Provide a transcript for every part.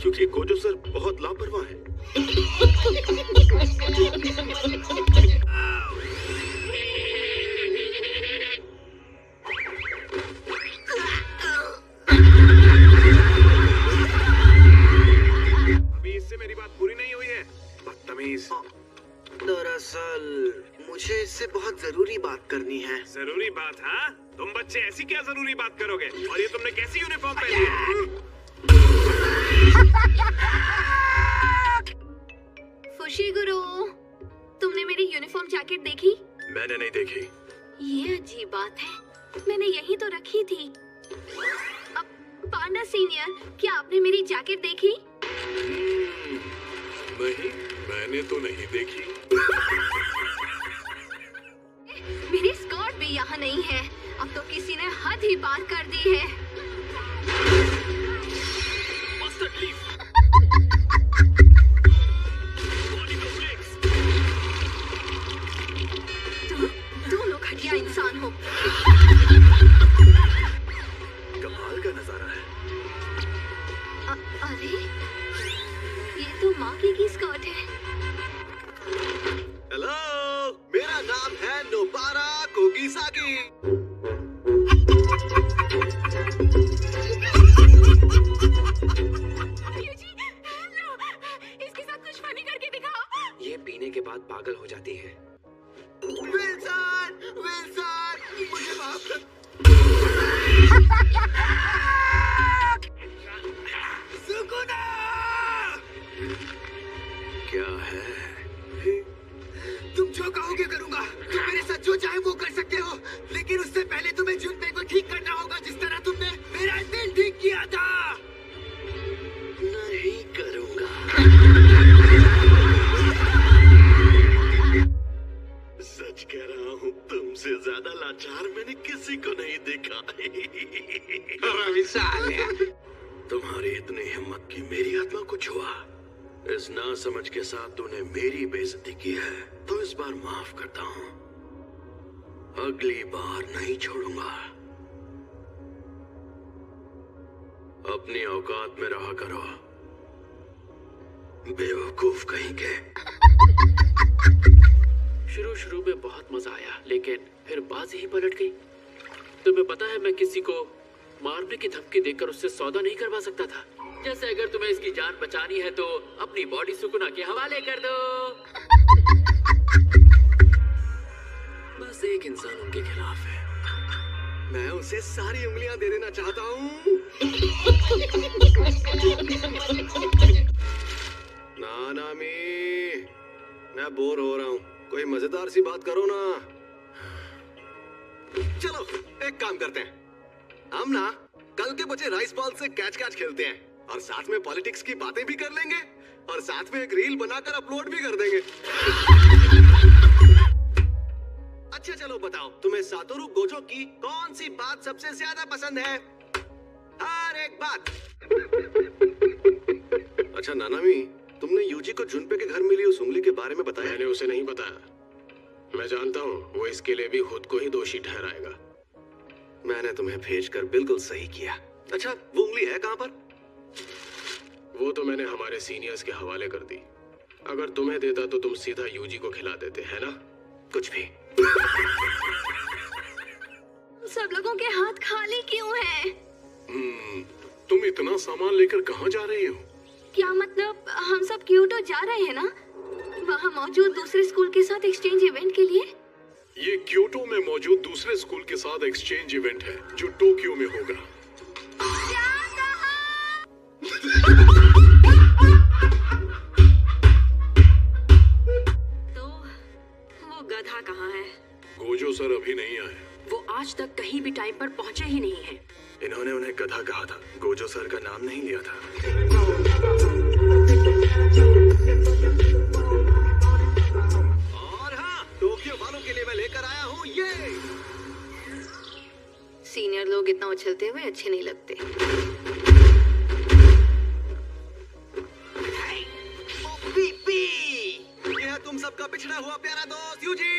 क्योंकि Gojo sir बहुत लापरवाह है। अभी इससे मेरी बात पूरी नहीं हुई है, बदतमीज। दरअसल मुझे इससे बहुत जरूरी बात करनी है। जरूरी बात? हाँ, तुम बच्चे ऐसी क्या जरूरी बात करोगे? और ये तुमने कैसी यूनिफॉर्म पहनी है? फुशिगुरु, तुमने मेरी यूनिफॉर्म जैकेट देखी? मैंने नहीं देखी। ये अजीब बात है, मैंने यही तो रखी थी। अब पांडा सीनियर, क्या आपने मेरी जैकेट देखी? नहीं, मैंने तो नहीं देखी। मेरी स्कर्ट भी यहाँ नहीं है। अब तो किसी ने हद ही पार कर दी है। तुम लोग घटिया इंसान हो। कमाल का नजारा है। अरे, ये तो माकी की स्कर्ट है। हेलो, मेरा नाम है नोबारा कोगिसाकी। इसके साथ कुछ फनी करके दिखाओ। ये पीने के बाद पागल हो जाती है। विल्सन, विल्सन, मुझे माफ कर। सुकुना! क्या है? तुम जो कहोगे करूंगा। तुम मेरे साथ जो चाहे वो कर सकते हो, लेकिन उससे पहले तुम्हें जुनपे को ठीक करना होगा, जिस तरह तुमने मेरा दिल ठीक किया था। नहीं करूंगा। सच कह रहा हूँ, तुमसे ज्यादा लाचार मैंने किसी को नहीं देखा। तुम्हारी इतनी हिम्मत की मेरी आत्मा को छुआ। इस नासमझ के साथ तूने मेरी बेइज्जती की है, तो इस बार माफ करता हूँ। अगली बार नहीं छोड़ूंगा। अपनी औकात में रहा करो, बेवकूफ कहीं के। शुरू में बहुत मजा आया, लेकिन फिर बाजी ही पलट गई। तुम्हें पता है, मैं किसी को मारने की धमकी देकर उससे सौदा नहीं करवा सकता था। जैसे अगर तुम्हें इसकी जान बचानी है तो अपनी बॉडी सुकुना के हवाले कर दो। बस एक इंसान उनके खिलाफ है। मैं उसे सारी उंगलियां दे देना चाहता हूँ। नानामी, मैं बोर हो रहा हूँ, कोई मजेदार सी बात करो ना। चलो एक काम करते हैं, हम ना कल के बचे राइस बॉल से कैच कैच खेलते हैं, और साथ में पॉलिटिक्स की बातें भी कर लेंगे, और साथ में एक रील बनाकर अपलोड भी कर देंगे। अच्छा चलो बताओ, तुम्हें सातोरु गोजो की कौन सी बात सबसे ज्यादा पसंद है? हर एक बात। अच्छा नानामी, तुमने यूजी को जुनपे के घर मिली उस उंगली के बारे में बताया? मैंने उसे नहीं बताया। मैं जानता हूँ वो इसके लिए भी खुद को ही दोषी ठहराएगा। मैंने तुम्हें भेजकर बिल्कुल सही किया। अच्छा, वो उंगली है कहाँ पर? वो तो मैंने हमारे सीनियर्स के हवाले कर दी। अगर तुम्हें देता तो तुम सीधा यूजी को खिला देते, है ना? कुछ भी। सब लोगों के हाथ खाली क्यों हैं? तुम इतना सामान लेकर कहाँ जा रही हो? क्या मतलब, हम सब क्योटो जा रहे हैं ना, वहाँ मौजूद दूसरे स्कूल के साथ एक्सचेंज इवेंट के लिए। ये क्योटो में मौजूद दूसरे स्कूल के साथ एक्सचेंज इवेंट है जो टोक्यो में होगा। तो वो गधा कहाँ है? गोजो सर अभी नहीं आए। वो आज तक कहीं भी टाइम पर पहुँचे ही नहीं है। इन्होंने उन्हें गधा कहा था, गोजो सर का नाम नहीं लिया था। और हाँ, टोक्यो वालों के लिए मैं लेकर आया हूँ ये। सीनियर लोग इतना उछलते हुए अच्छे नहीं लगते। ये है तुम सबका पिछड़ा हुआ प्यारा दोस्त यूजी।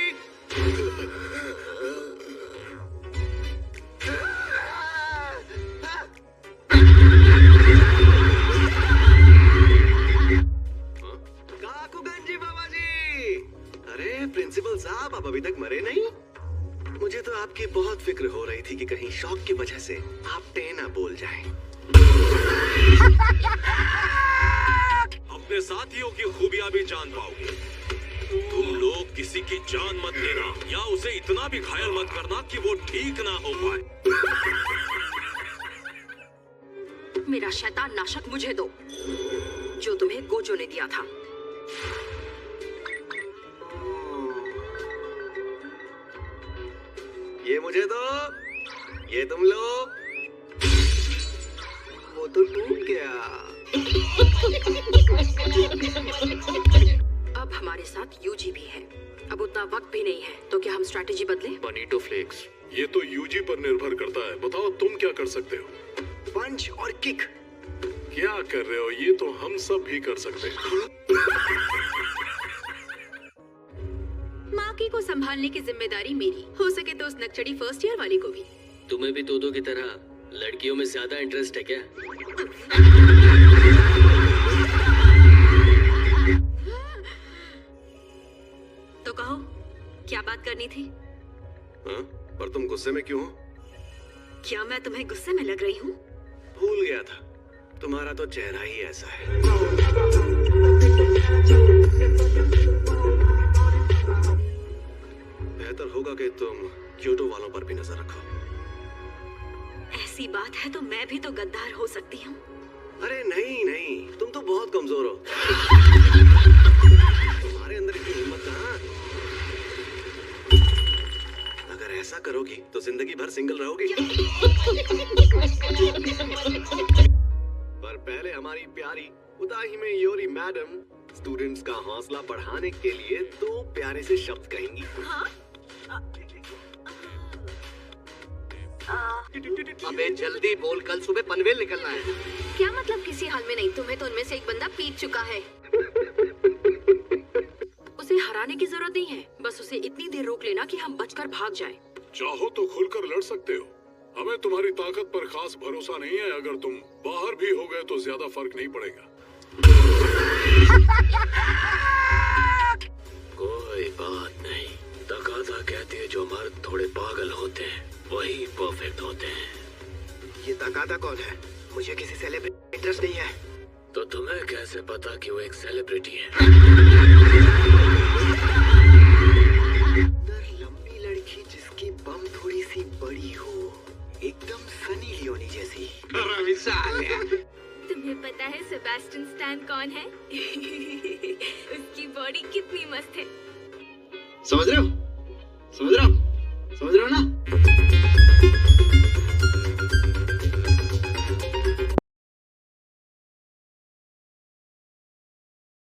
आपकी बहुत फिक्र हो रही थी कि कहीं शौक की वजह से आप टे ना बोल जाएं। अपने साथियों की खूबियां भी जान पाओगे। तुम लोग किसी की जान मत लेना या उसे इतना भी घायल मत करना कि वो ठीक ना हो पाए। मेरा शैतान नाशक मुझे दो, जो तुम्हें गोजो ने दिया था। ये मुझे दो, ये तुम लो। वो तो टूट गया। अब हमारे साथ यूजी भी है। अब उतना वक्त भी नहीं है, तो क्या हम स्ट्रैटेजी बदलें? बनीटो फ्लेक्स, ये तो यूजी पर निर्भर करता है। बताओ तुम क्या कर सकते हो? पंच और किक। क्या कर रहे हो? ये तो हम सब भी कर सकते हैं। माकी को संभालने की जिम्मेदारी मेरी। हो सके तो उस नक्चड़ी फर्स्ट ईयर वाली को भी। तुम्हें भी तोतो की तरह लड़कियों में ज्यादा इंटरेस्ट है क्या? तो कहो, क्या बात करनी थी? हाँ? पर तुम गुस्से में क्यों हो? क्या मैं तुम्हें गुस्से में लग रही हूँ? भूल गया था, तुम्हारा तो चेहरा ही ऐसा है। बेहतर होगा कि तुम क्योटो वालों पर भी नजर रखो। ऐसी बात है तो मैं भी तो गद्दार हो सकती हूँ। अरे नहीं नहीं, तुम तो बहुत कमजोर हो। तुम्हारे अंदर इतनी हिम्मत कहाँ? अगर ऐसा करोगी तो जिंदगी भर सिंगल रहोगी। पर पहले हमारी प्यारी उदाही में योरी मैडम स्टूडेंट्स का हौसला बढ़ाने के लिए 2 प्यारे से शब्द कहेंगी। हाँ? अबे जल्दी बोल, कल सुबह पनवेल निकलना है। क्या मतलब किसी हाल में नहीं? तुम्हें तो उनमें से एक बंदा पीट चुका है। उसे हराने की जरूरत नहीं है, बस उसे इतनी देर रोक लेना कि हम बचकर भाग जाएं। चाहो तो खुलकर लड़ सकते हो। हमें तुम्हारी ताकत पर खास भरोसा नहीं है। अगर तुम बाहर भी हो गए तो ज्यादा फर्क नहीं पड़ेगा। कोई बात नहीं। तकादा कहती है जो मर्द थोड़े पागल होते हैं वही परफेक्ट होते हैं। ये तकादा कौन है? मुझे किसी सेलिब्रिटी इंटरेस्ट नहीं है। तो तुम्हें कैसे पता कि वो एक सेलिब्रिटी है? लंबी लड़की जिसकी बम थोड़ी सी बड़ी हो, एकदम सनी लियोनी जैसी। तुम्हें पता है सेबेस्टियन स्टैन कौन है? उसकी बॉडी कितनी मस्त है। समझ रहे हो? समझ रहे हो?